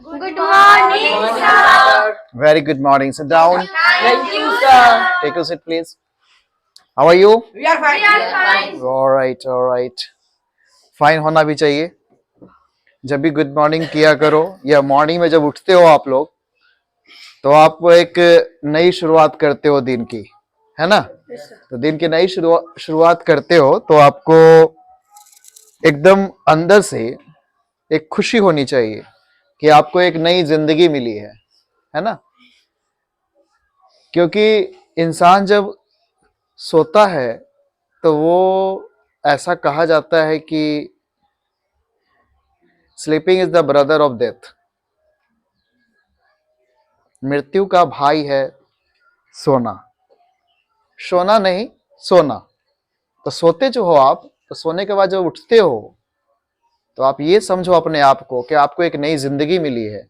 Good morning, sir. Very good morning. Sit down. Thank you, sir. Take a seat, please. How are you? We are fine. All right, all right. Fine होना भी चाहिए. जब भी good morning किया करो या morning में जब उठते हो आप लोग तो आप एक नई शुरुआत करते हो दिन की, है ना? तो दिन की नई शुरुआत करते हो तो आपको एकदम अंदर से एक खुशी होनी चाहिए कि आपको एक नई जिंदगी मिली है ना? क्योंकि इंसान जब सोता है तो वो ऐसा कहा जाता है कि sleeping is the brother of death. मृत्यु का भाई है सोना. सोना नहीं, सोना. तो सोते जो हो आप, तो सोने के बाद जब उठते हो तो आप ये समझो अपने आप को कि आपको एक नई जिंदगी मिली है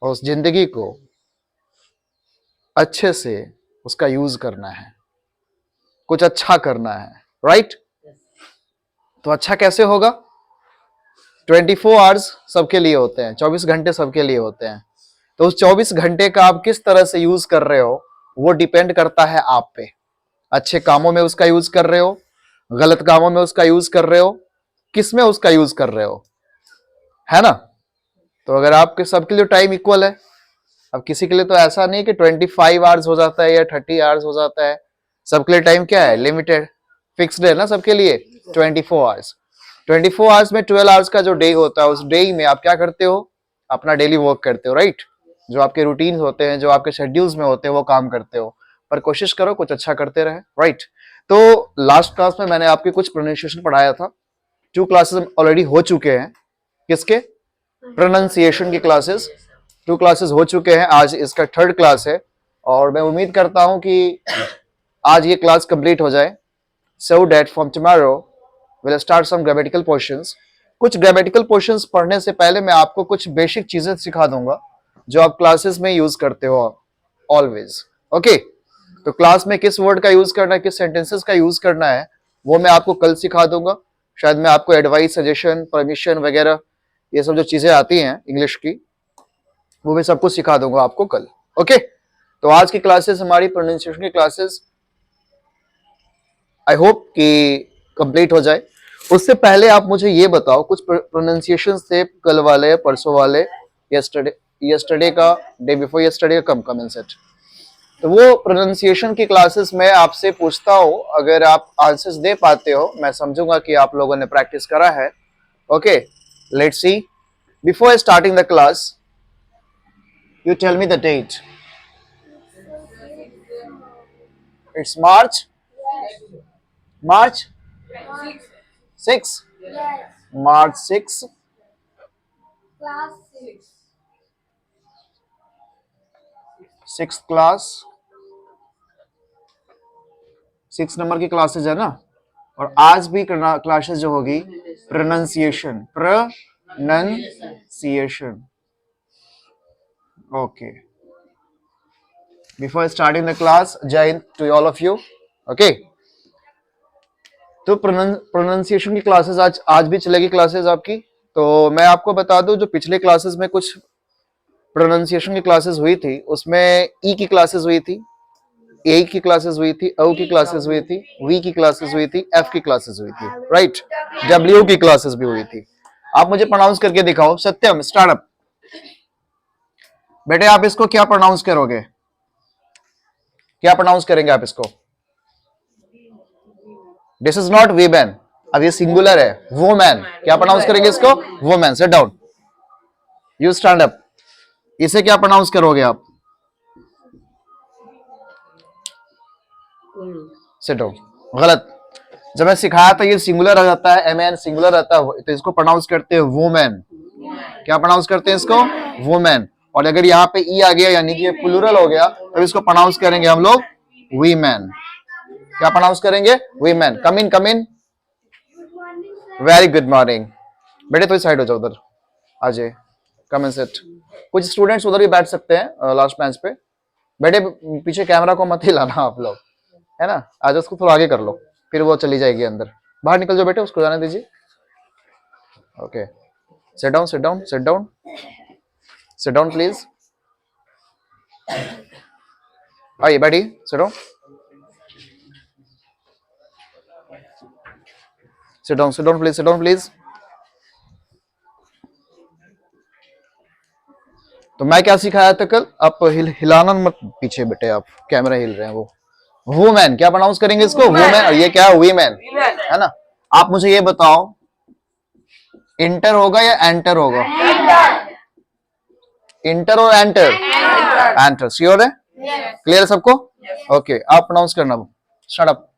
और उस जिंदगी को अच्छे से उसका यूज करना है, कुछ अच्छा करना है. राइट? तो अच्छा कैसे होगा? 24 आवर्स सबके लिए होते हैं, 24 घंटे सबके लिए होते हैं. तो उस 24 घंटे का आप किस तरह से यूज कर रहे हो वो डिपेंड करता है आप पे. अच्छे कामों में उसका यूज कर रहे हो, गलत कामों में उसका यूज कर रहे हो, किस में उसका यूज कर रहे हो, है ना? तो अगर आपके सबके लिए टाइम इक्वल है, अब किसी के लिए तो ऐसा नहीं कि 25 आवर्स हो जाता है या 30 आवर्स हो जाता है. सबके लिए टाइम क्या है? लिमिटेड, फिक्स्ड है ना सबके लिए. 24 आवर्स. 24 आवर्स में 12 आवर्स का जो डे होता है, उस डे में आप क्या करते हो? अपना डेली वर्क करते हो. राइट? जो आपके रूटीन होते हैं, जो आपके शेड्यूल्स में होते हैं, वो काम करते हो. पर कोशिश करो कुछ अच्छा करते रहे. राइट? तो लास्ट क्लास में मैंने आपके कुछ प्रोनाउंसिएशन पढ़ाया था. 2 क्लासेस ऑलरेडी हो चुके हैं. किसके? प्रोनाउंसिएशन की क्लासेस 2 क्लासेस हो चुके हैं. आज इसका 3rd क्लास है और मैं उम्मीद करता हूं कि आज ये क्लास कंप्लीट हो जाए. So that from tomorrow we'll start some grammatical portions. कुछ ग्रामेटिकल पोर्शंस पढ़ने से पहले मैं आपको कुछ बेसिक चीजें सिखा दूंगा जो आप क्लासेस में यूज करते हो ऑलवेज. ओके? तो क्लास में किस वर्ड का यूज करना है, किस सेंटेंसेस का यूज करना है, वो मैं आपको कल सिखा दूंगा. शायद मैं आपको एडवाइस, सजेशन, परमिशन वगैरह ये सब जो चीजें आती हैं इंग्लिश की, वो मैं सब कुछ सिखा दूंगा आपको कल. ओके? तो आज की क्लासेस हमारी प्रोनाउंसिएशन की क्लासेस आई होप कि कंप्लीट हो जाए. उससे पहले आप मुझे ये बताओ कुछ प्रोनाउंसिएशन थे कल वाले, परसों वाले, यस्टरडे का, डे बिफोर यस्टरडे का. कम इन सेट. तो वो प्रोनाउंसिएशन की क्लासेस में आपसे पूछता हूं, अगर आप आंसर्स दे पाते हो मैं समझूंगा कि आप लोगों ने प्रैक्टिस करा है. Okay? Let's see. Before starting the class you tell me the date. It's March. March 6. March 6. Class 6. 6th class. 6 number की क्लासेज है ना. और आज भी क्लासेस जो होगी pronunciation. Okay. Before starting the class, Jai Hind to all of you. Okay? तो pronunciation की क्लासेस आज भी चलेगी क्लासेस आपकी. तो मैं आपको बता दूं, जो पिछले क्लासेस में कुछ प्रोनाउंसिएशन की क्लासेस हुई थी उसमें ई की क्लासेस हुई थी, ए की क्लासेस हुई थी, ओ की क्लासेस हुई थी, वी की क्लासेस हुई थी, एफ की क्लासेस हुई थी. राइट? डब्ल्यू की क्लासेस भी हुई थी. आप मुझे प्रोनाउंस करके दिखाओ. सत्यम, स्टार्ट अप. बेटे आप इसको क्या प्रोनाउंस करोगे? क्या प्रोनाउंस करेंगे आप इसको? This is not women. अब ये सिंगुलर है. वुमेन. क्या प्रोनाउंस करेंगे इसको? Women. Sit down. You stand up. इसे क्या प्रोनाउंस करोगे आप? Sit down. गलत. जब मैं सिखाया था ये सिंगुलर आ जाता है, एमएन सिंगुलर आता है, तो इसको प्रोनाउंस करते हैं वुमेन. क्या प्रोनाउंस करते हैं इसको? वुमेन. और अगर यहाँ पे ई आ गया यानी कि ये प्लूरल हो गया तो इसको प्रोनाउंस करेंगे हम लोग वीमेन. क्या प्रोनाउंस करेंगे? Women. Come in, come in. Very good morning. बेटे तो साइड हो जाओ, उधर आ जाए. कम इन सेट. कुछ स्टूडेंट्स उधर भी बैठ सकते हैं लास्ट बेंच पे. बेटे पीछे कैमरा को मत हिलाना आप लोग, है ना? आज उसको थोड़ा आगे कर लो, फिर वो चली जाएगी अंदर. बाहर निकल जाओ बेटे, उसको जाने दीजिए. Okay. Sit down, sit down, sit down. Sit down, please. आइए बैठिए. Sit down. Sit down. Sit down, please. Sit down, please. तो मैं क्या सिखाया था कल? आप हिलाना मत पीछे बेटे. आप कैमरा हिल रहे हैं. वो वुमेन क्या प्रोनाउंस करेंगे इसको? वुमेन. और ये क्या है? वीमेन है ना. आप मुझे ये बताओ, इंटर होगा या एंटर होगा? इंटर और एंटर? एंटर. श्योर है? क्लियर है सबको? ओके. आप प्रोनाउंस करना. Shut up.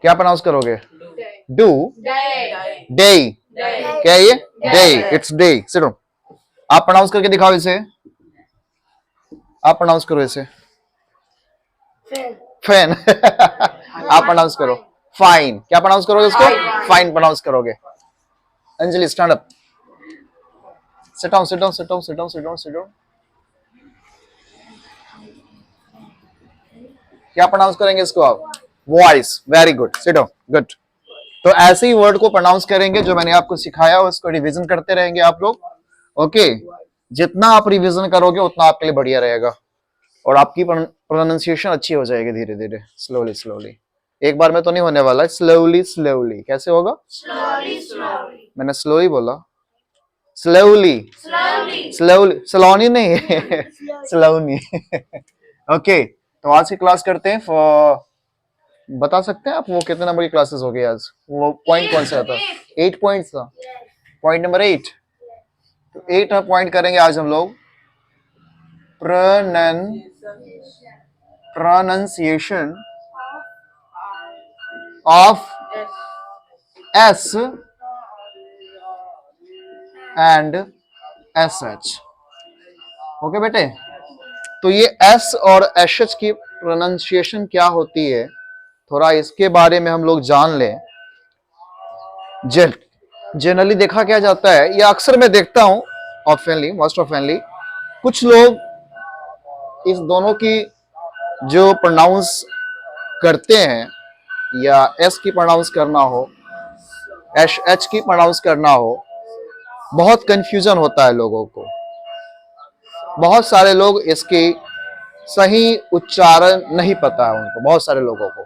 क्या प्रोनाउंस करोगे? डू. डे. क्या है ये? Day. It's day. Sit down. आप प्रोनाउंस करके दिखाओ इसे. आप प्रोनाउंस करो इसे. फैन. आप प्रोनाउंस करो. फाइन. क्या प्रोनाउंस करोगे इसको? फाइन प्रोनाउंस करोगे. Anjali stand up. Sit down. Sit down. Sit down. Sit down. Sit down. Sit down. क्या प्रोनाउंस करेंगे इसको आप? Voice. Very good. Sit down. Good. तो ऐसे ही वर्ड को प्रोनाउंस करेंगे जो मैंने आपको सिखाया, उसको रिवीजन करते रहेंगे आप लोग. ओके. जितना आप रिवीजन करोगे उतना आपके लिए बढ़िया रहेगा और आपकी प्रोनाउंसिएशन अच्छी हो जाएगी धीरे धीरे. Slowly slowly. एक बार में तो नहीं होने वाला. Slowly slowly. कैसे होगा? मैंने स्लोली बोला. स्लोली. स्लोली. स्लोनी नहीं. स्लोनी. ओके. तो आज की क्लास करते हैं. बता सकते हैं आप वो कितने नंबर की क्लासेस हो गई आज? वो पॉइंट कौन सा था? 8 पॉइंट्स था. Point number 8. तो 8 पॉइंट करेंगे आज हम लोग. pronunciation of S and SH. Okay बेटे. तो ये S और SH की प्रोनाउंसिएशन क्या होती है, थोड़ा इसके बारे में हम लोग जान लें. जनरली देखा क्या जाता है, या अक्सर मैं देखता हूं, ऑफनली, मोस्ट ऑफनली, कुछ लोग इस दोनों की जो प्रोनाउंस करते हैं, या एस की प्रोनाउंस करना हो, एच की प्रोनाउंस करना हो, बहुत कंफ्यूजन होता है लोगों को. बहुत सारे लोग इसकी सही उच्चारण नहीं पता है उनको. बहुत सारे लोगों को.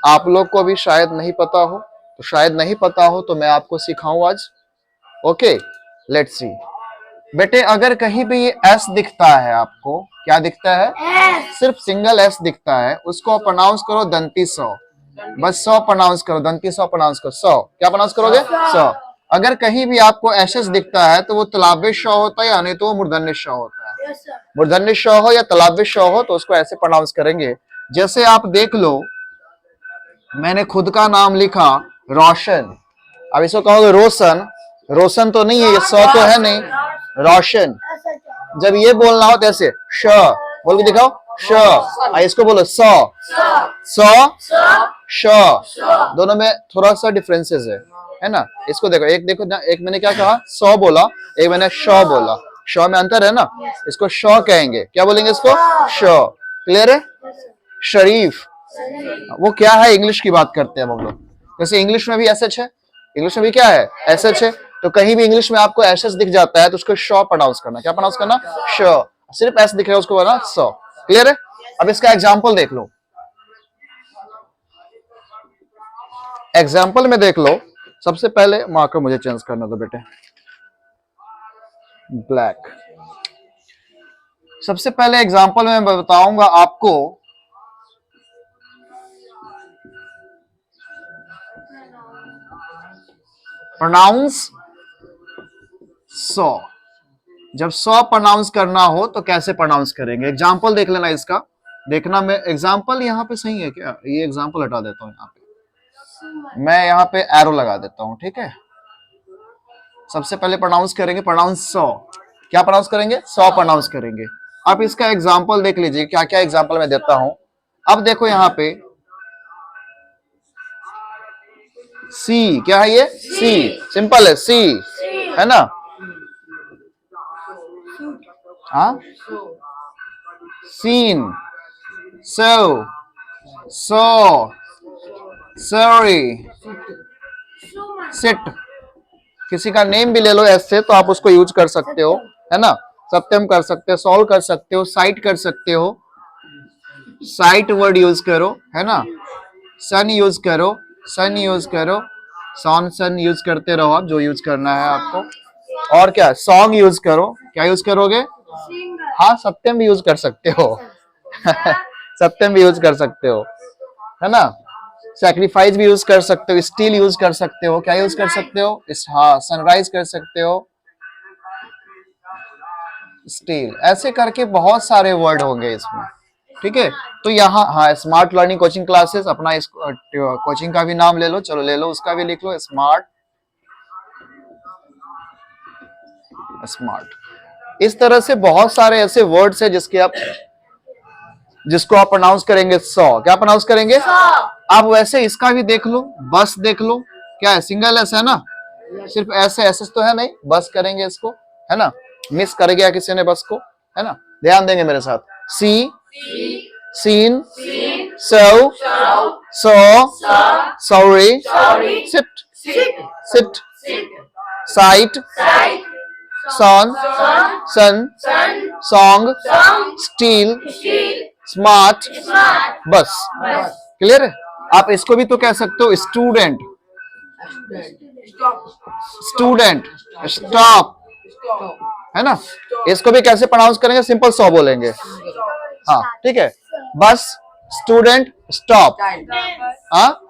आप लोग को भी शायद नहीं पता हो, तो शायद नहीं पता हो तो मैं आपको सिखाऊं आज. ओके. लेट्स सी. बेटे अगर कहीं पे ये एस दिखता है, आपको क्या दिखता है? सिर्फ सिंगल एस दिखता है, उसको प्रोनाउंस करो दंती सौ. बस 100 प्रोनाउंस करो. दंती 100 प्रोनाउंस करो. 100. क्या प्रोनाउंस करोगे? 100. अगर कहीं भी आपको एस दिखता है तो वो तलाबे शौ होता है, या नहीं तो वो मूर्धन्य शौ होता है. मूर्धन्य शौ हो या तलाबे शौ हो तो उसको ऐसे प्रोनाउंस करेंगे. जैसे आप देख लो, मैंने खुद का नाम लिखा रोशन. अब इसको कहोगे रोशन. रोशन तो नहीं है, ये सौ तो है नहीं. रोशन. जब ये बोलना हो तो ऐसे श बोल के दिखाओ. श. इसको बोलो सौ. सौ. श. दोनों में थोड़ा सा डिफरेंसेस है ना. इसको देखो. एक देखो ना, एक मैंने क्या कहा? सौ बोला. एक मैंने श बोला. श में अंतर है ना. इसको श कहेंगे. क्या बोलेंगे इसको? श. क्लियर है? शरीफ. वो क्या है? इंग्लिश की बात करते हैं हम लोग. जैसे इंग्लिश में भी एसएच है. इंग्लिश में भी क्या है? एसएच है. तो कहीं भी इंग्लिश में आपको एसएच दिख जाता है तो उसको श प्रोनाउंस करना. क्या प्रोनाउंस करना? श. सिर्फ एस दिख रहा है उसको बोलना स. क्लियर है? अब इसका एग्जांपल देख लो. एग्जांपल में देख लो. सबसे पहले मार्कर मुझे चेंज करना दो बेटे. ब्लैक. सबसे पहले एग्जांपल में मैं बताऊंगा आपको प्रोनाउंस 100. जब 100 प्रोनाउंस करना हो तो कैसे प्रोनाउंस करेंगे. एग्जांपल देख लेना इसका. देखना. मैं एग्जांपल यहाँ पे सही है क्या? ये एग्जांपल हटा देता हूँ. यहाँ पे मैं यहाँ पे एरो लगा देता हूँ. ठीक है. सबसे पहले प्रोनाउंस करेंगे प्रोनाउंस 100. क्या प्रोनाउंस करेंगे? 100 प्रोनाउंस करेंगे. आप इसका एग्जांपल देख लीजिए. क्या क्या एग्जांपल मैं देता हूं. अब देखो यहाँ पे सी. क्या है ये? सी. सिंपल है. सी है ना. हाँ. सीन. सो. सो. सॉरी. सिट. किसी का नेम भी ले लो एस से तो आप उसको यूज कर सकते हो, है ना। सत्यम कर सकते हो, सॉल्व कर सकते हो, साइट कर सकते हो, साइट वर्ड यूज करो, है ना। सन यूज करो, सन यूज करो, सन यूज करते रहो आप, जो यूज करना है आपको। और क्या, सॉन्ग यूज करो, क्या यूज करोगे? हाँ, सत्यम भी यूज कर सकते हो सत्यम भी यूज कर सकते हो, है ना। सैक्रिफाइस भी यूज कर सकते हो, स्टील यूज कर सकते हो, क्या यूज कर सकते हो? हाँ, सनराइज कर सकते हो, स्टील। ऐसे करके बहुत सारे वर्ड होंगे इसमें, ठीक है। तो यहाँ हाँ, स्मार्ट लर्निंग कोचिंग क्लासेस, अपना इस कोचिंग का भी नाम ले लो, चलो ले लो, उसका भी लिख लो, स्मार्ट स्मार्ट। इस तरह से बहुत सारे ऐसे वर्ड्स है जिसको आप प्रोनाउंस करेंगे सौ। क्या प्रोनाउंस करेंगे? आप वैसे इसका भी देख लो, बस देख लो, क्या है, सिंगल एस है ना, सिर्फ ऐसे एस तो है नहीं, बस करेंगे इसको, है ना। मिस कर गया किसी ने बस को, है ना। ध्यान देंगे मेरे साथ। सी, सीन, सो, सो, सॉरी, सिट, सिट, साइट, सन, सन, सॉन्ग, स्टील, स्मार्ट, बस। क्लियर है? आप इसको भी तो कह सकते हो स्टूडेंट, स्टूडेंट, स्टॉप, है ना। इसको भी कैसे प्रोनाउंस करेंगे? सिंपल सौ बोलेंगे, हाँ ठीक है। बस, स्टूडेंट, स्टॉप, हाँ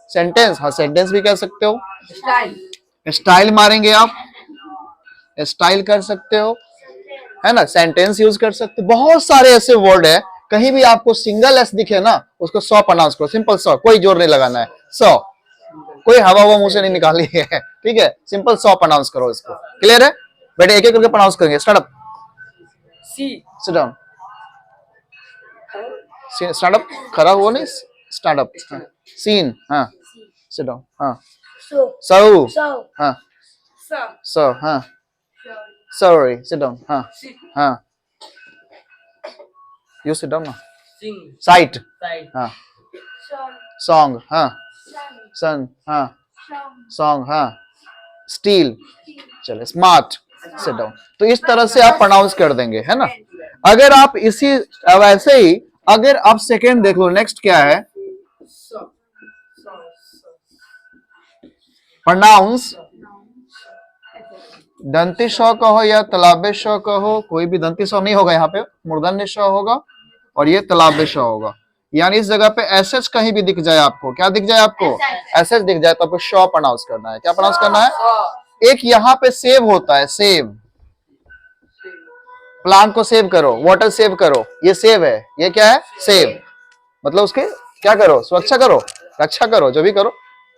सेंटेंस, हाँ सेंटेंस भी कह सकते हो। स्टाइल मारेंगे आप, स्टाइल कर सकते हो, है ना। सेंटेंस यूज कर सकते हो। बहुत सारे ऐसे वर्ड है, कहीं भी आपको सिंगल एस दिखे ना, उसको सौ प्रोनाउंस करो, सिंपल सौ, कोई जोर नहीं लगाना है, सौ, कोई हवा वो मुंह से नहीं निकाली है, ठीक है। सिंपल सौ प्रोनाउंस करो इसको। क्लियर है बेटे? एक एक करके प्रोनाउंस करेंगे। Start up, sit down, start up, खड़ा हुआ नहीं, स्टार्ट अप, सीन, हाँ सिट डाउन, हाँ सो, हाँ सो, हाँ सॉरी, सिट डाउन, हाँ हाँ यू सिट डाउन ना। साइट, हाँ सॉन्ग, हाँ सन, हाँ सॉन्ग, हाँ स्टील, चले स्मार्ट, सिट डाउन। तो इस तरह से आप प्रोनाउंस कर देंगे, है ना। अगर आप इसी वैसे ही अगर आप सेकेंड देख लो, नेक्स्ट क्या है? प्रोनाउंस, दंती शौ कहो या तलाबे शौ कहो, कोई भी दंती शौ नहीं होगा यहाँ पे, मूर्धन्य शौ होगा और ये तलाबे शौ होगा। यानी इस जगह पे एस एच कहीं भी दिख जाए आपको, क्या दिख जाए आपको? एस एच दिख जाए तो आपको शौ प्रोनाउंस करना है। क्या प्रोनाउंस करना है? एक यहाँ पे सेव होता है, सेव, प्लांट को सेव करो, वाटर सेव करो, ये सेव है, ये क्या है? सेव, मतलब उसके क्या करो? सुरक्षा करो, रक्षा करो, जो भी करो,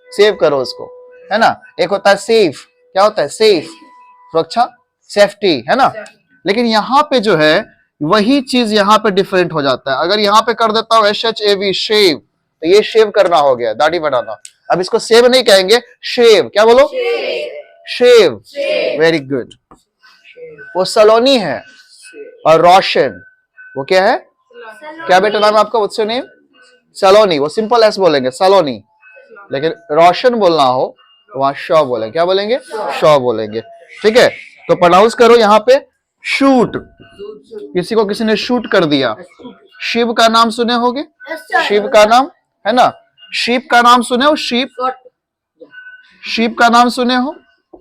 सेव करो उसको, है ना। एक होता है सेफ, क्या होता है? सेफ, सुरक्षा, सेफ्टी, है ना। लेकिन यहाँ पे जो है वही चीज यहाँ पे डिफरेंट हो जाता है। अगर यहाँ पे कर देता हूँ SHAV, शेव, तो ये शेव करना हो गया, दाढ़ी बनाना। अब इसको सेव नहीं कहेंगे, शेव, क्या बोलो? शेव, वेरी गुड। वो सलोनी है और रोशन, वो क्या है? क्या बेटा नाम आपका? What's your name? सलोनी, वो सिंपल एस बोलेंगे सलोनी। लेकिन रोशन बोलना हो तो वहां शॉ बोलेंगे, क्या बोलेंगे? शॉ बोलेंगे, ठीक है। तो प्रोनाउंस करो यहाँ पे शूट, किसी को किसी ने शूट कर दिया। शिव का नाम सुने होगे, शिव का नाम, है ना। शिप का नाम सुने हो? शिप, शिप का नाम सुने हो?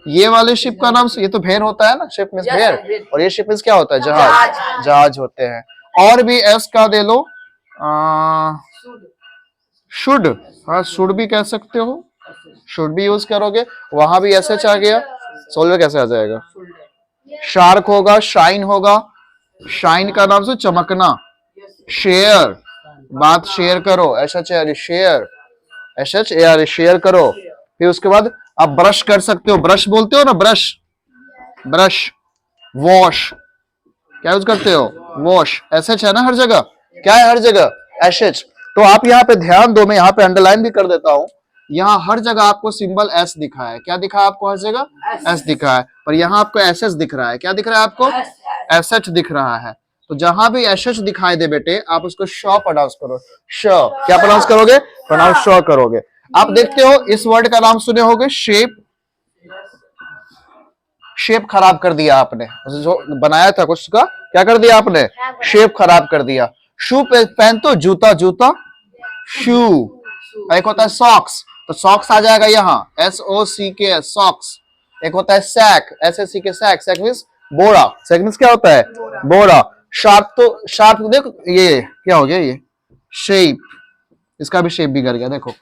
ये वाले शिप का नाम, ये तो भेड़ होता है ना, शिप मींस भेड़, और ये शिप मींस क्या होता है? जहाज, जहाज होते हैं। और भी एस का दे लो, शुड, हाँ शुड भी कह सकते हो, शुड भी यूज करोगे, वहां भी एस एच आ गया, सोल्वर कैसे आ जाएगा? शार्क होगा, शाइन होगा, शाइन का नाम से चमकना। शेयर, बात शेयर करो, शेयर, शेयर करो। फिर उसके बाद आप ब्रश कर सकते हो, ब्रश बोलते हो ना, ब्रश, ब्रश। वॉश, क्या यूज करते हो? वॉश, एसएच है ना हर जगह, क्या है हर जगह? एसएच। तो आप यहाँ पे ध्यान दो, मैं यहाँ पे अंडरलाइन भी कर देता हूं, यहाँ हर जगह आपको सिंबल एस दिखा है। क्या दिखा है आपको? हर जगह एस दिखा है, पर यहाँ आपको एसएच दिख रहा है। क्या दिख रहा है आपको? एसएच दिख रहा है। तो जहां भी एसएच दिखाई दे बेटे, आप उसको शॉ प्रोनाउंस करो, शॉ। क्या प्रोनाउंस करोगे? प्रोनाउंस शॉ करोगे। आप देखते हो इस वर्ड का नाम सुने होगे शेप, शेप खराब कर दिया आपने, जो बनाया था कुछ का क्या कर दिया आपने, शेप खराब कर दिया। शू पहन तो जूता, जूता शू। एक होता है सॉक्स, तो सॉक्स आ जाएगा यहाँ SOCK सॉक्स। एक होता है sack, SACK sack, sack means बोरा, सैक मीन्स क्या होता है, बोरा। शार्प, तो शार्प देखो ये क्या हो गया, ये शेप, इसका भी शेप बिगड़ गया, देखो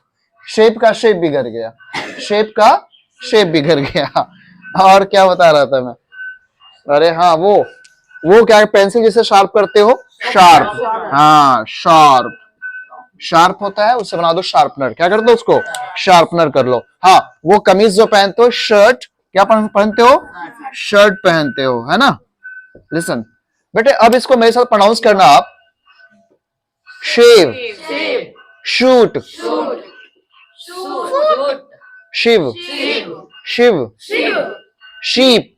शेप का शेप बिगड़ गया, शेप का शेप बिगड़ गया। और क्या बता रहा था मैं, अरे हाँ वो क्या पेंसिल जिसे शार्प करते हो, शार्प, हाँ शार्प, शार्प होता है उससे बना दो शार्पनर, क्या कर दो उसको, शार्पनर कर लो। हाँ वो कमीज जो पहनते हो, शर्ट, क्या पहनते हो, शर्ट पहनते हो, है ना। लिसन बेटे, अब इसको मेरे साथ प्रोनाउंस करना आप, shave, shoot, shiv, shiv, sheep,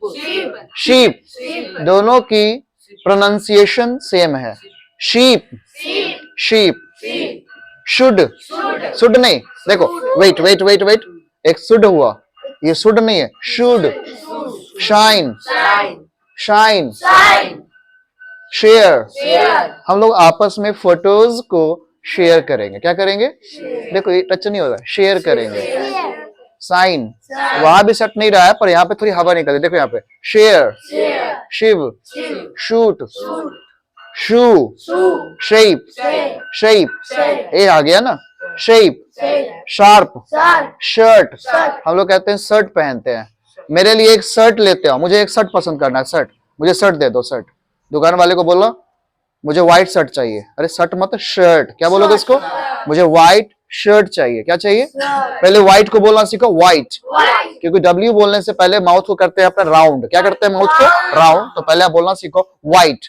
sheep, दोनों की प्रोनाउंसिएशन सेम है, शीप, शीप, शुड, शुड नहीं, देखो वेट वेट वेट वेट, एक शुड हुआ, ये शुड नहीं है, शुड, शाइन, शाइन, शेयर, हम लोग आपस में फोटोज को शेयर करेंगे, क्या करेंगे, देखो ये टच नहीं होता, शेयर करेंगे। साइन, वहां भी सट नहीं रहा है पर यहाँ पे थोड़ी हवा निकल रही, देखो यहाँ पे शेयर, शिव, शूट, शू, शेप, शेप, ये आ गया ना, शेप, शार्प, शर्ट, हम लोग कहते हैं शर्ट पहनते हैं, मेरे लिए एक शर्ट लेते हो, मुझे एक शर्ट पसंद करना है, शर्ट, मुझे शर्ट दे दो, शर्ट, दुकान वाले को बोलो मुझे व्हाइट शर्ट चाहिए, अरे शर्ट मत शर्ट, क्या बोलोगे इसको, मुझे व्हाइट शर्ट चाहिए, क्या चाहिए, पहले व्हाइट को बोलना सीखो, व्हाइट, क्योंकि W बोलने से पहले माउथ को करते हैं अपना राउंड, क्या करते हैं माउथ को राउंड, तो पहले आप बोलना सीखो व्हाइट,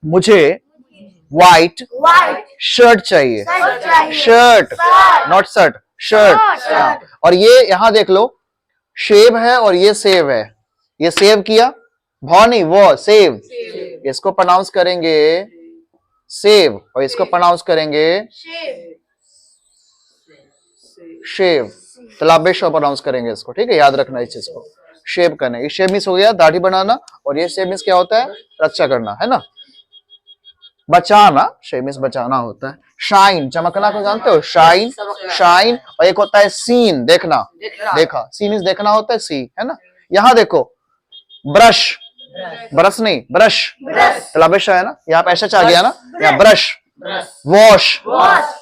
मुझे व्हाइट शर्ट चाहिए, शर्ट नॉट शर्ट, शर्ट। और ये यहां देख लो, शेव है और ये सेव है, ये सेव किया, भौ नहीं वो सेव, इसको प्रोनाउंस करेंगे सेव और इसको प्रोनाउंस करेंगे शेव, तलाबेश प्रोनाउंस करेंगे इसको, ठीक है, याद रखना इस चीज को, शेव करना, ये शेव मिस हो गया दाढ़ी बनाना, और ये शेव मिस क्या होता है, रक्षा करना, है ना, बचाना, शेव मिस बचाना होता है। शाइन, चमकना को जानते हो, शाइन, शाइन, और एक होता है सीन, देखना, देखा, सी मीन्स देखना होता है, सी, है ना। यहाँ देखो ब्रश, ब्रश नहीं ब्रश, तलाबेश है ना, यहाँ पे ऐसा आ गया ना, यहाँ ब्रश, वॉश,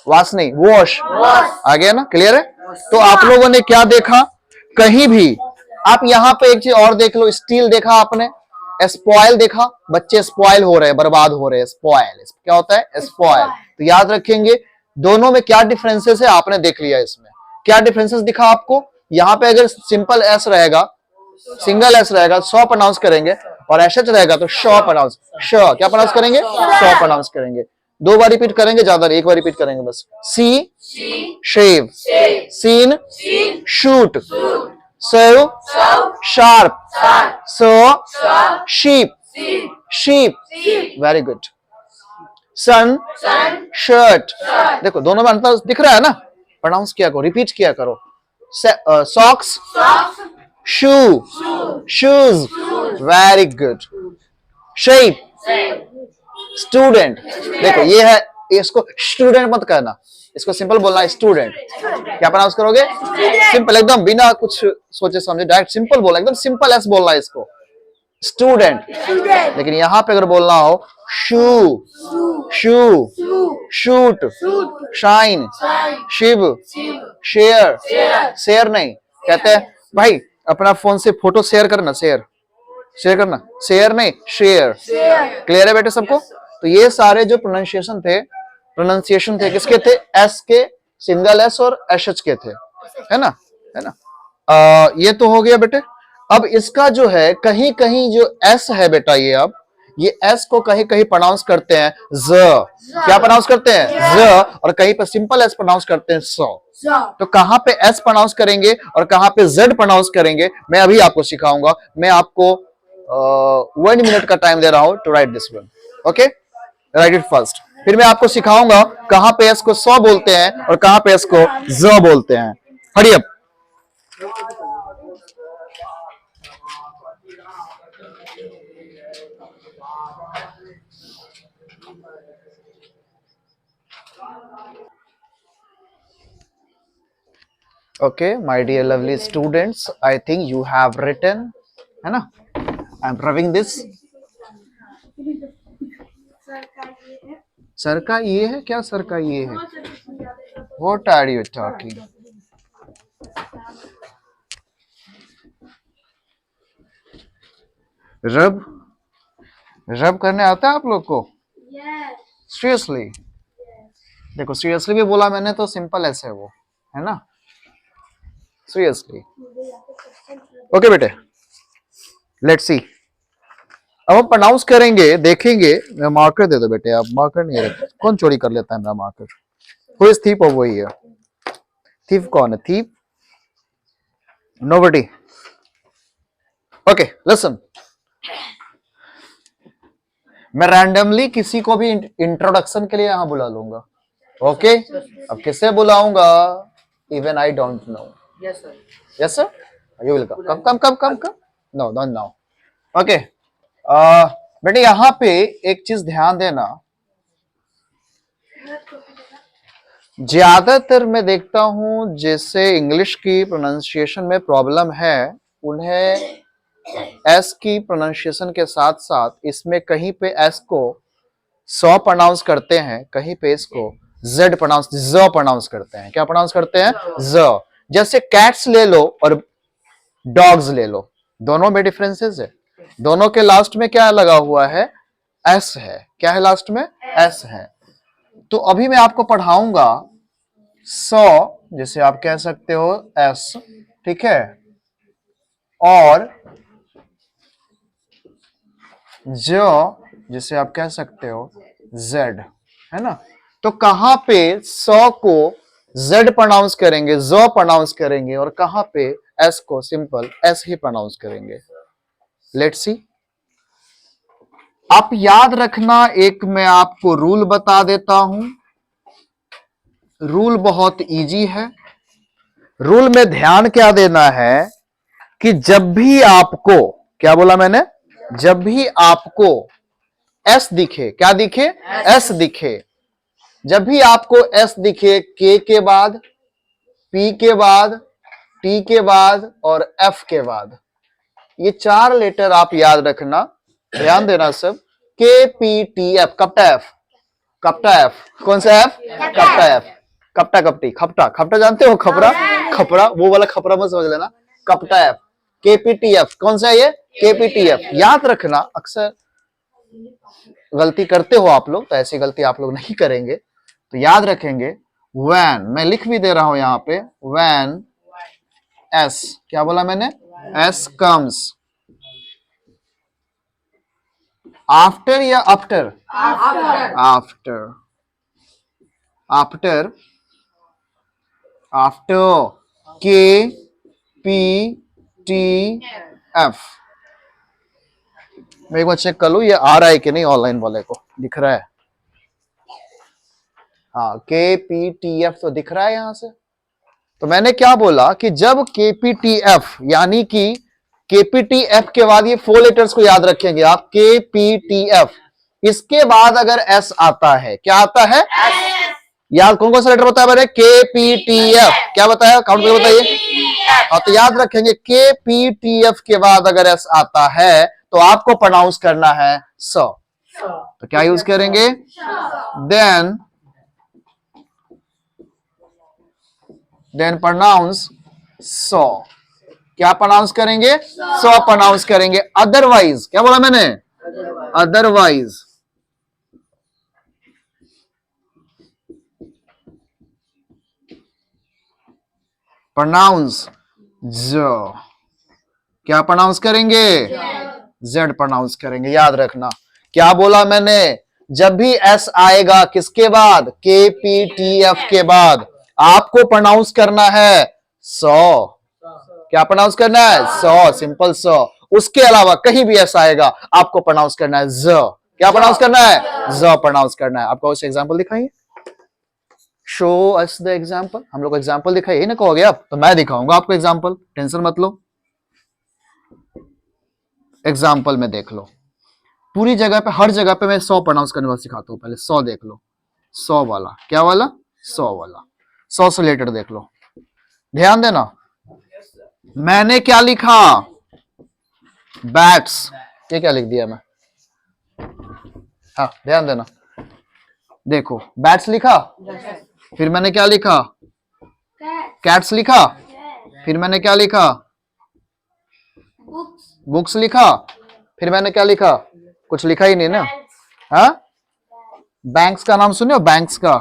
वॉश नहीं वॉश, आ गया ना, क्लियर है। तो आप लोगों ने क्या देखा, कहीं भी आप यहाँ पे एक चीज और देख लो, स्टील देखा आपने, स्पॉइल देखा, बच्चे स्पॉइल हो रहे हैं, बर्बाद हो रहे हैं, स्पॉइल क्या होता है, स्पॉइल। तो याद रखेंगे दोनों में क्या डिफरेंसेस है, आपने देख लिया, इसमें क्या डिफरेंसेस दिखा आपको, यहाँ पे अगर सिंपल एस रहेगा, सिंगल एस रहेगा, सौ प्रोनाउंस करेंगे, और एच रहेगा तो शॉ प्रोनाउंस, श क्या प्रोनाउंस करेंगे, शॉ प्रोनाउंस करेंगे। दो बार रिपीट करेंगे, ज्यादा एक बार रिपीट करेंगे बस, सी शेव, सीन शूट, सर्व शार्प, सो शीप, शीप, वेरी गुड, सन शर्ट, देखो दोनों में अंतर दिख रहा है ना, प्रोनाउंस किया करो, रिपीट किया करो, socks, shoe, shoes, very good, shape, student, देखो ये है, इसको स्टूडेंट मत कहना, इसको सिंपल बोलना है, स्टूडेंट, क्या प्रोनाउंस करोगे, सिंपल एकदम, बिना कुछ सोचे समझे, डायरेक्ट सिंपल बोलना, एकदम सिंपल एस बोलना है इसको, स्टूडेंट। लेकिन यहां पे अगर बोलना हो, shoe, shoe, shoot, shine, shiv, share, share नहीं, कहते हैं भाई अपना फोन से फोटो शेयर करना, शेयर, शेयर करना, शेयर नहीं शेयर, क्लियर है बेटे सबको। तो ये सारे जो प्रोनाउंसिएशन थे किसके थे, एस के, सिंगल एस और एच के थे, है ना, है ना। ये तो हो गया बेटे। अब इसका जो है कहीं कहीं जो एस है बेटा, ये अब ये एस को कहीं कहीं प्रोनाउंस करते हैं ज, क्या प्रोनाउंस करते हैं, ज, और कहीं पे सिंपल एस प्रोनाउंस करते हैं सो। तो कहां पे एस प्रोनाउंस करेंगे और कहां पे जेड प्रोनाउंस करेंगे, मैं अभी आपको सिखाऊंगा। मैं आपको 1 मिनट का टाइम दे रहा हूं to write this one, okay, write it first, फिर मैं आपको सिखाऊंगा कहां पे एस को सो बोलते हैं और कहां पे एस को ज बोलते हैं। Hurry up. Okay, my dear lovely students, I think you have written, है ना? I'm rubbing this. सर का ये है क्या? सर का ये है? What are you talking? रब रब करने आता है आप लोग को? सीरियसली? देखो सीरियसली भी बोला मैंने तो सिंपल ऐसे है वो, है ना? सीरियसली ओके बेटे, लेट्स सी। अब हम प्रोनाउंस करेंगे, देखेंगे। मार्कर दे दो बेटे, आप मार्कर नहीं रखते। कौन चोरी कर लेता है मेरा marker? Who is thief of वही है? थीफ कौन है? Thief nobody. ओके लिसन, मैं रैंडमली किसी को भी इंट्रोडक्शन के लिए यहां बुला लूंगा। ओके अब किसे बुलाऊंगा? Even I don't know. Yes, sir. Yes sir, you will come. No don't know. Okay बेटे यहाँ पे एक चीज ध्यान देना, ज्यादातर मैं देखता हूं जैसे इंग्लिश की प्रोनाउंसिएशन में प्रॉब्लम है, उन्हें एस की प्रोनाउंसिएशन के साथ साथ इसमें कहीं पे एस को सौ प्रोनाउंस करते हैं, कहीं पे इसको जेड प्रोनाउंस करते हैं। क्या प्रोनाउंस करते हैं? ज। जैसे कैट्स ले लो और डॉग्स ले लो, दोनों में डिफरेंसेस है। दोनों के लास्ट में क्या लगा हुआ है? एस है। क्या है लास्ट में? एस है। तो अभी मैं आपको पढ़ाऊंगा सौ, जिसे आप कह सकते हो एस, ठीक है, और जो जिसे आप कह सकते हो जेड, है ना? तो कहां पे सौ को जेड प्रोनाउंस करेंगे, जो प्रोनाउंस करेंगे, और कहां पे एस को सिंपल एस ही प्रोनाउंस करेंगे? Let's see. आप याद रखना, एक मैं आपको रूल बता देता हूं। रूल बहुत इजी है। रूल में ध्यान क्या देना है कि जब भी आपको, क्या बोला मैंने? जब भी आपको एस दिखे, क्या दिखे? एस दिखे। जब भी आपको एस दिखे, के के बाद, पी के बाद, टी के बाद और एफ के बाद, ये चार लेटर आप याद रखना, ध्यान देना सब। के पी टी एफ, कपटा एफ, कपटा एफ। कौन सा एफ? कपटा एफ। कपटा कपटी, खपटा, खपटा जानते हो? खपरा, खपरा, वो वाला खपरा मत समझ लेना। कपटा एफ, केपीटीएफ। कौन सा है ये? केपीटीएफ। याद रखना, अक्सर गलती करते हो आप लोग, तो ऐसी गलती आप लोग नहीं करेंगे, तो याद रखेंगे। व्हेन, मैं लिख भी दे रहा हूं यहां पे, व्हेन एस, क्या बोला मैंने? एस कम्स आफ्टर या आफ्टर? आफ्टर। आफ्टर आफ्टर के पी टी एफ। मैं एक बार चेक कर लूं ये आ रहा है कि नहीं, ऑनलाइन वाले को दिख रहा है? हाँ, के पी टी एफ तो दिख रहा है यहां से। तो मैंने क्या बोला कि जब के पी टी एफ, यानी कि के पी टी एफ के बाद ये 4 लेटर्स को याद रखेंगे आप, के पी टी एफ, इसके बाद अगर एस आता है, क्या आता है? याद कौन कौन सा लेटर बताया मैंने? के पी टी एफ। क्या बताया? काउंट करके बताइए। हाँ, तो याद रखेंगे के पी टी एफ के बाद अगर एस आता है तो आपको प्रोनाउंस करना है स। तो क्या यूज करेंगे? देन प्रोनाउंस सो। क्या प्रोनाउंस करेंगे? सो प्रोनाउंस करेंगे। अदरवाइज, क्या बोला मैंने? अदरवाइज प्रोनाउंस जो। क्या प्रोनाउंस करेंगे? जेड प्रोनाउंस करेंगे। याद रखना, क्या बोला मैंने? जब भी एस आएगा किसके बाद? के पी टी एफ के बाद, आपको प्रोनाउंस करना है सौ। क्या प्रोनाउंस करना है? सौ, सिंपल सौ। उसके अलावा कहीं भी एस आएगा आपको प्रोनाउंस करना है ज। क्या प्रोनाउंस करना है? ज प्रोनाउंस करना है। आपको उस एग्जाम्पल दिखाइए, शो अस द एग्जाम्पल। हम लोग एग्जाम्पल दिखाइए ना, कहोगे आप, तो मैं दिखाऊंगा आपको एग्जाम्पल, टेंशन मत लो। एग्जाम्पल में देख लो, पूरी जगह पे, हर जगह पे मैं 100 प्रोनाउंस करने वाला सिखाता हूं। पहले 100 देख लो, 100 वाला। क्या वाला? 100 वाला। 100 से लेटर देख लो, ध्यान देना, मैंने क्या लिखा, बैट्स, ये क्या लिख दिया मैं, हाँ ध्यान देना, देखो बैट्स लिखा, फिर मैंने क्या लिखा, कैट्स लिखा, फिर मैंने क्या लिखा, बुक्स लिखा, फिर मैंने क्या लिखा, कुछ लिखा ही नहीं ना, हाँ, बैंक्स का नाम सुने हो, बैंक्स का,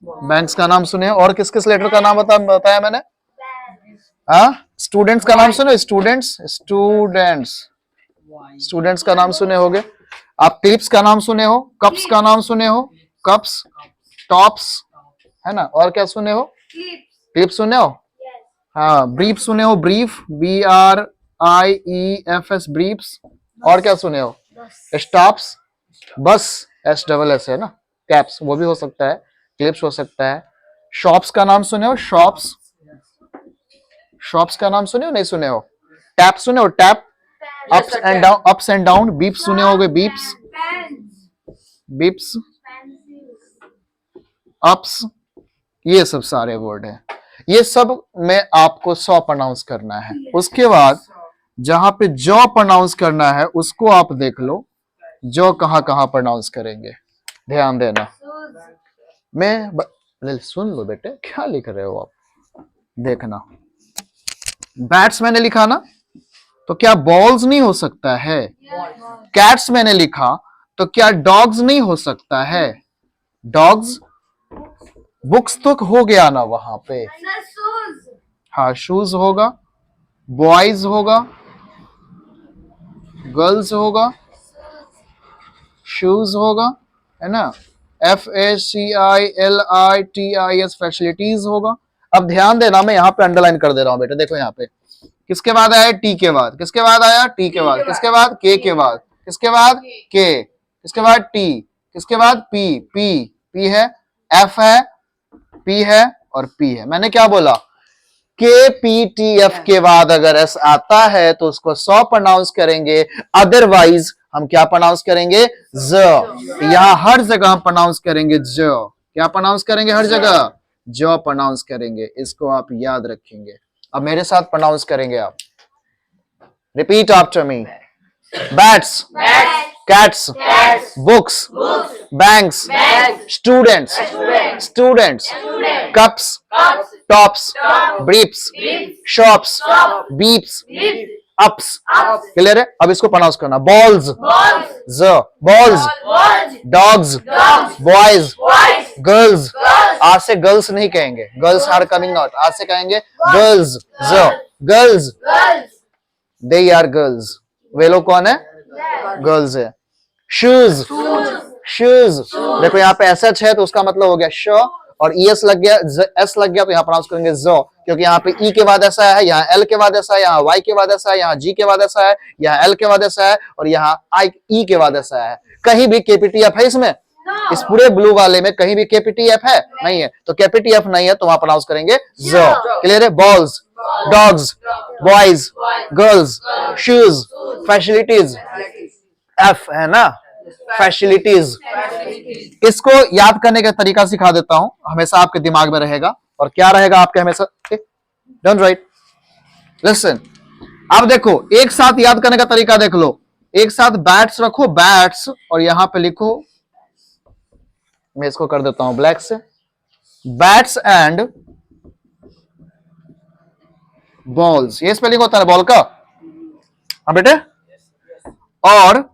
बैंक्स का नाम सुने हो, और किस किस लेटर का नाम बताया मैंने, हाँ, स्टूडेंट्स का नाम सुने, स्टूडेंट्स, स्टूडेंट्स का नाम सुने होगे आप, क्लिप्स का नाम सुने हो, कप्स का नाम सुने हो, कप्स, टॉप्स, है ना, और क्या सुने हो, क्लिप्स सुने हो, हाँ, ब्रीफ सुने हो, ब्रीफ, BRIEFS, ब्रीफ्स, और क्या सुने हो, स्टॉप्स, बस, SSS है ना, कैप्स वो भी हो सकता है, क्लिप्स हो सकता है, शॉप्स का नाम सुने हो, शॉप्स, शॉप्स का नाम सुने हो, नहीं सुने हो, टैप सुने हो, tap, ups and down, beeps सुने होगे, बीप्स, बीप्स, अप्स, ये सब सारे वर्ड हैं, ये सब में आपको सॉ प्रोनाउंस करना है। उसके बाद जहां पे जॉ प्रोनाउंस करना है उसको आप देख लो, जॉ कहां कहां प्रोनाउंस करेंगे, ध्यान देना, सुन लो बेटे, क्या लिख रहे हो आप, देखना, बैट्स मैंने लिखा ना, तो क्या बॉल्स नहीं हो सकता है, कैट्स मैंने लिखा, तो क्या डॉग्स नहीं हो सकता है, डॉग्स, बुक्स तो हो गया ना वहां पे, हाँ, शूज होगा, बॉयज होगा, गर्ल्स होगा, शूज होगा, है ना, FACILITIS, फैसिलिटीज होगा। अब ध्यान देना, मैं यहाँ पे अंडरलाइन कर दे रहा हूँ बेटा, देखो यहाँ पे किसके बाद आया, टी के बाद, किसके बाद आया, टी के बाद, किसके बाद, के के बाद, किसके बाद, के, किसके बाद, टी, किसके बाद, पी, पी, पी है, एफ है, पी है, और पी है। मैंने क्या बोला, KPTF के बाद अगर एस आता है तो उसको सॉ प्रोनाउंस करेंगे, अदरवाइज हम क्या प्रोनाउंस करेंगे, ज, यहां हर जगह हम प्रोनाउंस करेंगे ज, क्या प्रोनाउंस करेंगे, हर जगह जो प्रोनाउंस करेंगे, इसको आप याद रखेंगे। अब मेरे साथ प्रोनाउंस करेंगे आप, repeat after me, bats, cats, books, banks, students, cups, tops, briefs, shops, beeps, ups, clear है। अब इसको प्रोनाउंस करना, balls, balls, dogs, boys, girls, आज से गर्ल्स नहीं कहेंगे, गर्ल्स आर कमिंग आउट, आज से कहेंगे girls, girls, they are girls, वे लोग कौन है, गर्ल्स है। शूज, शूज, देखो यहाँ पे SH है तो उसका मतलब हो गया श, और ES लग गया, S लग गया, तो यहाँ प्रोनाउंस करेंगे जो, क्योंकि यहाँ पे E के बाद ऐसा है, यहाँ L के बाद ऐसा है, यहाँ Y के बाद ऐसा है, यहाँ G के बाद ऐसा है, यहाँ L के बाद ऐसा है, और यहाँ E के बाद ऐसा है। कहीं भी KPTF है इसमें, इस पूरे ब्लू वाले में कहीं भी KPTF है, नहीं है, तो KPTF नहीं है तो वहां प्रोनाउंस करेंगे जो, क्लियर है। Balls, dogs, boys, girls, shoes, facilities, F है ना, फैसिलिटीज। इसको याद करने का तरीका सिखा देता हूं, हमेशा आपके दिमाग में रहेगा, और क्या रहेगा आपके हमेशा, डोंट राइट, लिसन। अब देखो एक साथ याद करने का तरीका देख लो, एक साथ बैट्स रखो, बैट्स, और यहां पे लिखो, मैं इसको कर देता हूं ब्लैक से, बैट्स एंड बॉल्स, ये स्पेलिंग होता है बॉल का, हाँ बेटे, और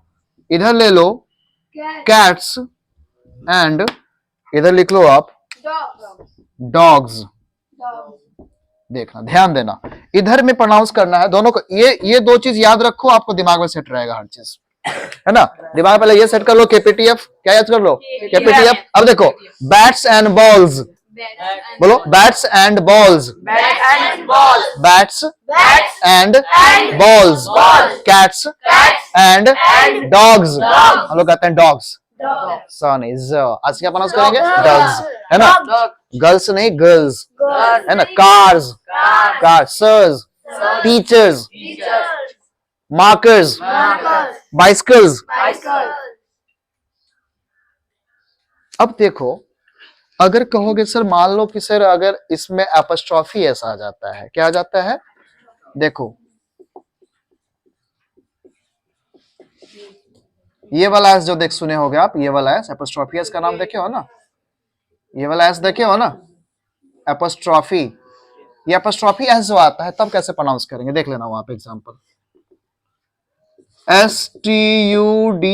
इधर ले लो कैट्स एंड इधर लिख लो आप डॉग्स। देखना, ध्यान देना, इधर में प्रोनाउंस करना है दोनों को, ये दो चीज याद रखो, आपको दिमाग में सेट रहेगा हर चीज, है ना। दिमाग पहले ये सेट कर लो, KPTF, क्या याद कर लो, KPTF। अब देखो बैट्स एंड बॉल्स, बोलो bats and balls, bats and balls, cats and dogs, हम लोग कहते हैं डॉग्स, सन इज, आज क्या प्रोनाउंस करेंगे, डॉग्स, है ना, गर्ल्स नहीं गर्ल्स, है ना, cars, sirs, teachers, markers, bicycles. अब देखो, अगर कहोगे सर मान लो कि सर अगर इसमें एपोस्ट्रोफी एस आ जाता है, क्या आ जाता है? देखो ये वाला एस जो देख सुने होगे आप, ये वाला एस एपोस्ट्रोफी एस का नाम देखे हो ना, ये वाला एस देखे हो ना, एपोस्ट्रोफी। ये एपोस्ट्रोफी एस जो आता है तब कैसे प्रोनाउंस करेंगे देख लेना वहां पे एग्जांपल। STUDENT,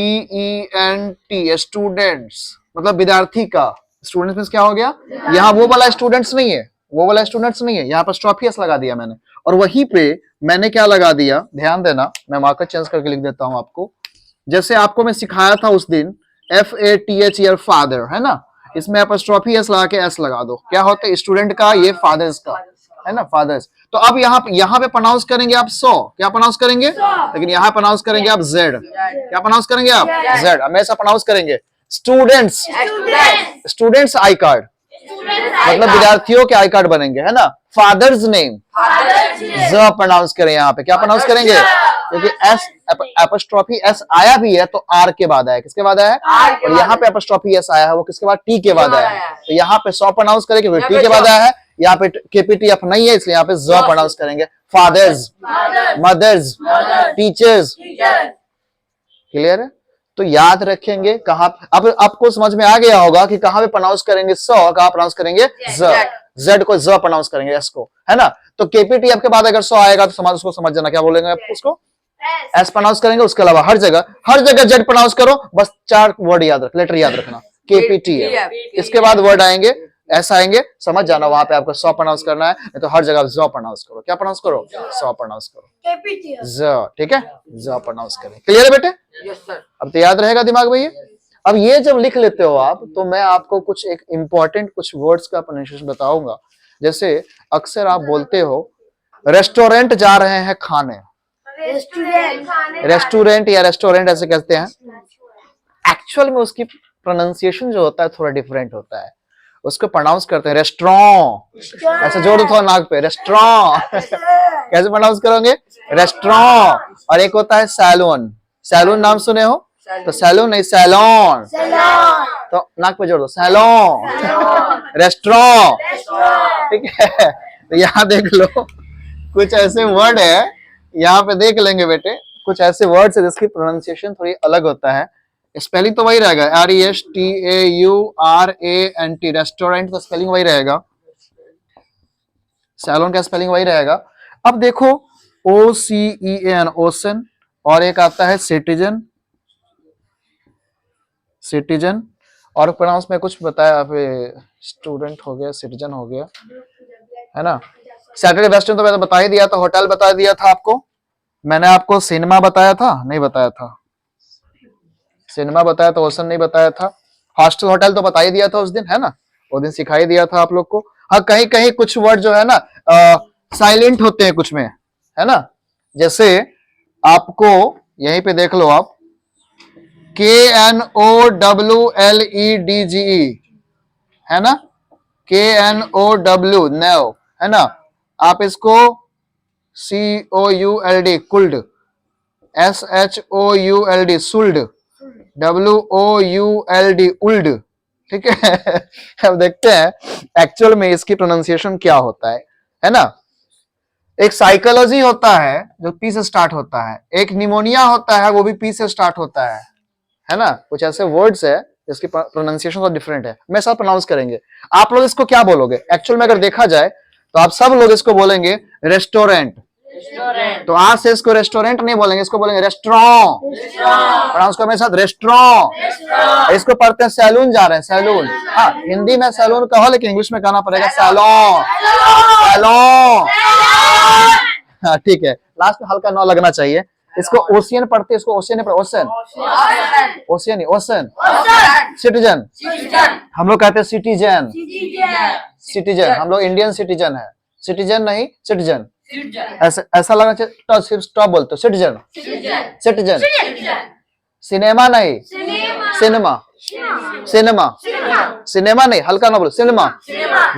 स्टूडेंट्स मतलब विद्यार्थी का। स्टूडेंट्स मींस क्या हो गया? यहाँ वो वाला स्टूडेंट्स नहीं है, वो वाला स्टूडेंट्स नहीं है, यहाँ पर एपोस्ट्रोफी एस लगा दिया मैंने, और वहीं पे मैंने क्या लगा दिया, ध्यान देना, मैं मार्कर चेंज करके लिख देता हूं आपको। जैसे आपको मैं सिखाया था उस दिन FATH योर फादर, है ना, इसमें एपोस्ट्रोफी एस लगा के एस लगा दो, क्या होता है? स्टूडेंट का, ये फादर्स का, है ना, फादर्स। तो अब यहाँ पे प्रोनाउंस करेंगे आप सो, क्या प्रोनाउंस करेंगे? लेकिन यहाँ प्रोनाउंस करेंगे आप जेड, क्या प्रोनाउंस करेंगे आप? जेड। हमेशा प्रोनाउंस करेंगे स्टूडेंट्स, स्टूडेंट्स आई कार्ड मतलब विद्यार्थियों के आई कार्ड बनेंगे, है ना। फादर्स नेम ज प्रोनाउंस करें, यहाँ पे क्या प्रोनाउंस करेंगे? क्योंकि एस एपोस्ट्रोफी एस आया भी है तो आर के बाद आया, किसके बाद आया है? और यहाँ पे एपोस्ट्रोफी एस आया है वो किसके बाद? टी के बाद आया है। तो यहाँ पे सौ प्रोनाउंस करेंगे क्योंकि टी के बाद आया है, यहाँ पे KPTF नहीं है इसलिए यहाँ पे ज प्रोनाउंस करेंगे। फादर्स, मदर्स, टीचर्स, क्लियर है? तो याद रखेंगे कहां, अब आपको समझ में आ गया होगा कि कहां पे प्रोनाउंस करेंगे सो, कहां प्रोनाउंस करेंगे ज, जेड को ज प्रोनाउंस करेंगे, एस को, है ना। तो KPTF के बाद अगर सो आएगा तो समझ उसको समझ जाना क्या बोलेंगे आप उसको, एस प्रोनाउंस करेंगे। उसके अलावा हर जगह जेड प्रोनाउंस करो, बस 4 वर्ड याद रख, लेटर याद रखना, KPTF। इसके बाद वर्ड आएंगे एस आएंगे, समझ जाना वहां पे आपको सौ प्रोनाउंस करना है, नहीं तो हर जगह ज प्रोनाउंस करो। क्या प्रोनाउंस करो? सौ प्रोनाउस करो, ज, ठीक है, ज प्रोनाउंस करें। क्लियर है बेटे? Yes sir. अब तो याद रहेगा दिमाग में ये। अब ये जब लिख लेते हो आप तो मैं आपको कुछ एक इंपॉर्टेंट कुछ वर्ड्स का प्रोनाउंसिएशन बताऊंगा। जैसे अक्सर आप बोलते हो रेस्टोरेंट जा रहे हैं खाने, रेस्टोरेंट या रेस्टोरेंट ऐसे कहते हैं। एक्चुअल में उसकी प्रोनाउंसिएशन जो होता है थोड़ा डिफरेंट होता है, उसको प्रोनाउंस करते हैं रेस्टोरेंट, ऐसे जोड़ दो थोड़ा नाक पे, रेस्टोरेंट कैसे प्रोनाउंस करोगे? रेस्टोरेंट। और एक होता है सैलून, सैलून नाम सुने हो? तो सैलून नहीं, सैलून, तो नाक पे जोड़ दो, सैलून, रेस्टोरेंट, ठीक है। तो यहाँ देख लो कुछ ऐसे वर्ड है, यहाँ पे देख लेंगे बेटे, कुछ ऐसे वर्ड्स है जिसकी प्रोनाउंसिएशन थोड़ी अलग होता है। स्पेलिंग तो वही रहेगा, RESTAURANT, रेस्टोरेंट का स्पेलिंग वही रहेगा, सैलून का स्पेलिंग वही रहेगा। अब देखो OCEAN, ओशन, और एक आता है सिटीजन, सिटीजन, और प्रोनाउंस में कुछ बताया, स्टूडेंट हो गया, सिटीजन हो गया, है ना। सैटरडे वेस्टर्न तो मैंने बता ही दिया था, होटल बता दिया था आपको, मैंने आपको सिनेमा बताया था, नहीं बताया था, सिनेमा बताया था, ओशन नहीं बताया था, हॉस्टल होटल तो बता ही दिया था उस दिन, है ना, वो दिन सिखाई दिया था आप लोग को। हाँ कहीं कहीं कुछ वर्ड जो है ना साइलेंट होते हैं कुछ में, है ना। जैसे आपको यहीं पे देख लो आप, KNOWLEDGE, है ना, KNOW नो, है ना। आप इसको COULD cooled, SHOULD should, WOULD उल्ड, ठीक है। अब देखते हैं एक्चुअल में इसकी प्रोनाउंसिएशन क्या होता है ना। एक साइकोलॉजी होता है जो पी से स्टार्ट होता है, एक निमोनिया होता है वो भी पी से स्टार्ट होता है ना। कुछ ऐसे वर्ड्स है जिसकी प्रोनाउंसिएशन तो डिफरेंट है, मैं सब प्रोनाउंस करेंगे। आप लोग इसको क्या बोलोगे? एक्चुअल में अगर देखा जाए तो आप सब लोग इसको बोलेंगे रेस्टोरेंट, तो आज से इसको रेस्टोरेंट नहीं बोलेंगे, इसको बोलेंगे रेस्टोरेंट, प्रोनाउंस करो मेरे साथ, रेस्टोरेंट। इसको पढ़ते हैं सैलून जा रहे हैं, सैलून, हाँ हिंदी में सैलून कहो लेकिन इंग्लिश में कहना पड़ेगा सैलून, सैलून, हाँ ठीक है, लास्ट में हल्का नौ लगना चाहिए। इसको ओशियन पढ़ते, इसको ओशियन पढ़ते, ओशन, ओशियन, ओशन, सिटीजन, हम लोग कहते हैं सिटीजन, सिटीजन, हम लोग इंडियन सिटीजन है, सिटीजन नहीं सिटीजन, ऐसा लगना चाहिए, सिर्फ स्टॉप बोलते हो, सिटीजन, सिटीजन, सिनेमा नहीं, सिनेमा, सिनेमा, सिनेमा नहीं, हल्का ना बोलो, सिनेमा,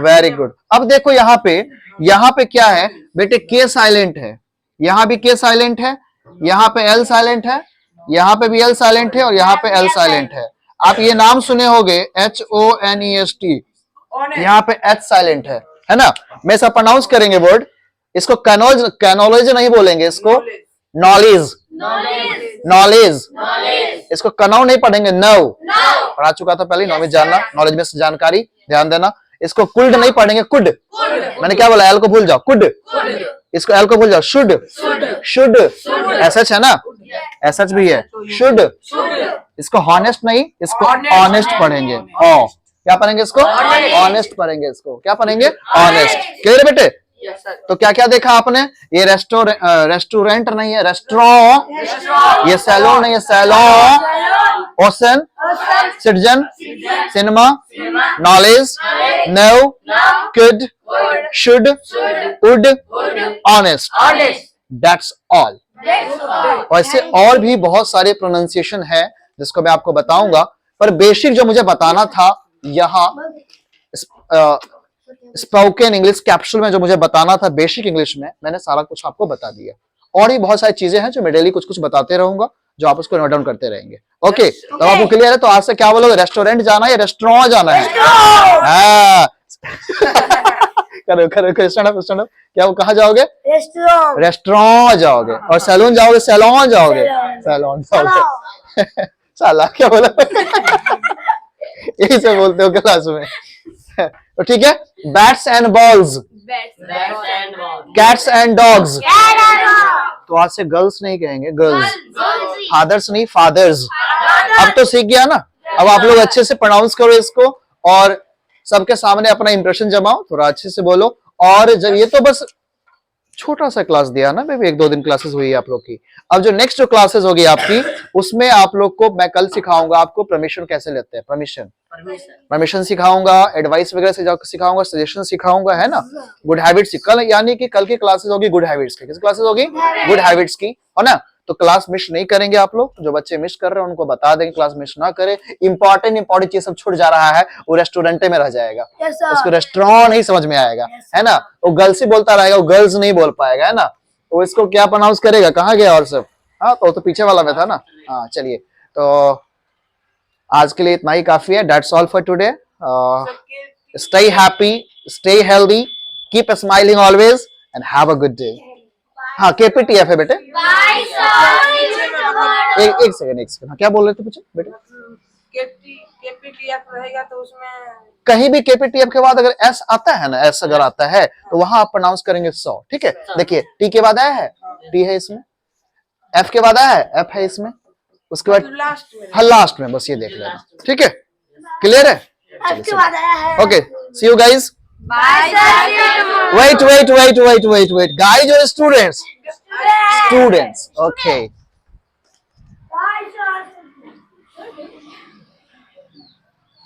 वेरी गुड। अब देखो यहाँ पे क्या है बेटे, के साइलेंट है, यहाँ भी के साइलेंट है, यहाँ पे एल साइलेंट है, यहाँ पे भी एल साइलेंट है, और यहाँ पे एल साइलेंट है। आप ये नाम सुने होंगे HONEST, यहाँ पे एच साइलेंट है ना। मैं इसका प्रोनाउंस करेंगे वर्ड, इसको कैनोलॉज नहीं बोलेंगे, इसको नॉलेज, नॉलेज, इसको कनाउ नहीं पढ़ेंगे, नव पढ़ा चुका था पहले, नॉलेज जानना, नॉलेज में जानकारी, ध्यान देना। इसको कुल्ड नहीं पढ़ेंगे, कुड, मैंने क्या बोला, एल को भूल जाओ, कुड, इसको एल को भूल जाओ, शुड, शुड, एसएच है ना, एसएच भी है, शुड, इसको हॉनेस्ट नहीं, इसको ऑनेस्ट पढ़ेंगे, ओ क्या पढ़ेंगे इसको, ऑनेस्ट पढ़ेंगे, इसको क्या पढ़ेंगे, ऑनेस्ट। क्लियर बेटे। तो क्या क्या देखा आपने, ये रेस्टोरेंट नहीं है, रेस्टोरेंट, ये सैलून नहीं है, saloon, ocean, citizen, cinema, knowledge, no, could, should, would, honest, that's all. वैसे और भी बहुत सारे प्रोनाउंसिएशन है जिसको मैं आपको बताऊंगा, पर बेसिक जो मुझे बताना था यहाँ स्पोकन इंग्लिश कैप्सूल में जो मुझे बताना था बेसिक इंग्लिश में, मैंने सारा कुछ आपको बता दिया। और भी बहुत सारी चीजें हैं जो मैं डेली कुछ कुछ बताते रहूंगा, जो आप उसको नोट डाउन करते रहेंगे। ओके, तो आपको क्लियर है। तो आज से क्या बोलोगे, रेस्टोरेंट जाना है या रेस्टोरेंट जाना है? हाँ करो करो क्वेश्चन, क्या वो कहाँ जाओगे, रेस्टोरेंट जाओगे, और सैलून जाओगे, सैलून जाओगे, सैलून जाओगे साला क्या बोला यही से बोलते हो क्लास में तो ठीक है। Bats and balls, cats and dogs, तो आज से गर्ल्स नहीं कहेंगे, गर्ल्स, फादर्स नहीं, फादर्स। अब तो सीख गया ना, अब आप लोग अच्छे से प्रोनाउंस करो इसको और सबके सामने अपना इंप्रेशन जमाओ, थोड़ा अच्छे से बोलो। और जब ये तो बस छोटा सा क्लास दिया ना बेबी, 1-2 दिन क्लासेस हुई है आप लोग की। अब जो नेक्स्ट जो क्लासेस होगी आपकी, उसमें आप लोग को मैं कल सिखाऊंगा आपको परमिशन कैसे लेते हैं, परमिशन सिखाऊंगा, एडवाइस वगैरह सिखाऊंगा, सजेशन सिखाऊंगा, है ना। गुड हैबिट्स कल, यानी कि कल की क्लासेस होगी गुड हैबिट्स की। किस क्लासेस होगी, गुड हैबिट्स की, है ना। तो क्लास मिस नहीं करेंगे आप लोग, जो बच्चे मिस कर रहे हैं उनको बता देंगे क्लास मिस ना करें। इंपॉर्टेंट चीज सब छूट जा रहा है, वो रेस्टोरेंट में रह जाएगा, उसको रेस्टोरेंट नहीं समझ में आएगा, है ना। वो गर्ल्स ही बोलता रहेगा, वो गर्ल्स नहीं बोल पाएगा, है ना। वो इसको क्या प्रोनाउंस करेगा, कहाँ गया और सब। हाँ तो पीछे वाला में था ना। हाँ चलिए, तो आज के लिए इतना ही काफी है। That's all for today. Stay happy, stay healthy, keep smiling always and have a good day. हाँ केपीटीएफ है बेटे, एक सेकंड, हाँ क्या बोल रहे थे पूछे बेटे। केपीटीएफ रहेगा तो उसमें कहीं भी केपीटीएफ के बाद अगर एस आता है ना, एस अगर आता है तो वहां आप प्रोनाउंस करेंगे 100, ठीक है। देखिए टी के बाद आया है, टी है इसमें, एफ के बाद आया है, एफ है इसमें, उसके बाद हाँ लास्ट में, बस ये देख लेना, ठीक है। क्लियर है, okay, see you guys. Wait, guys or students? Students, okay.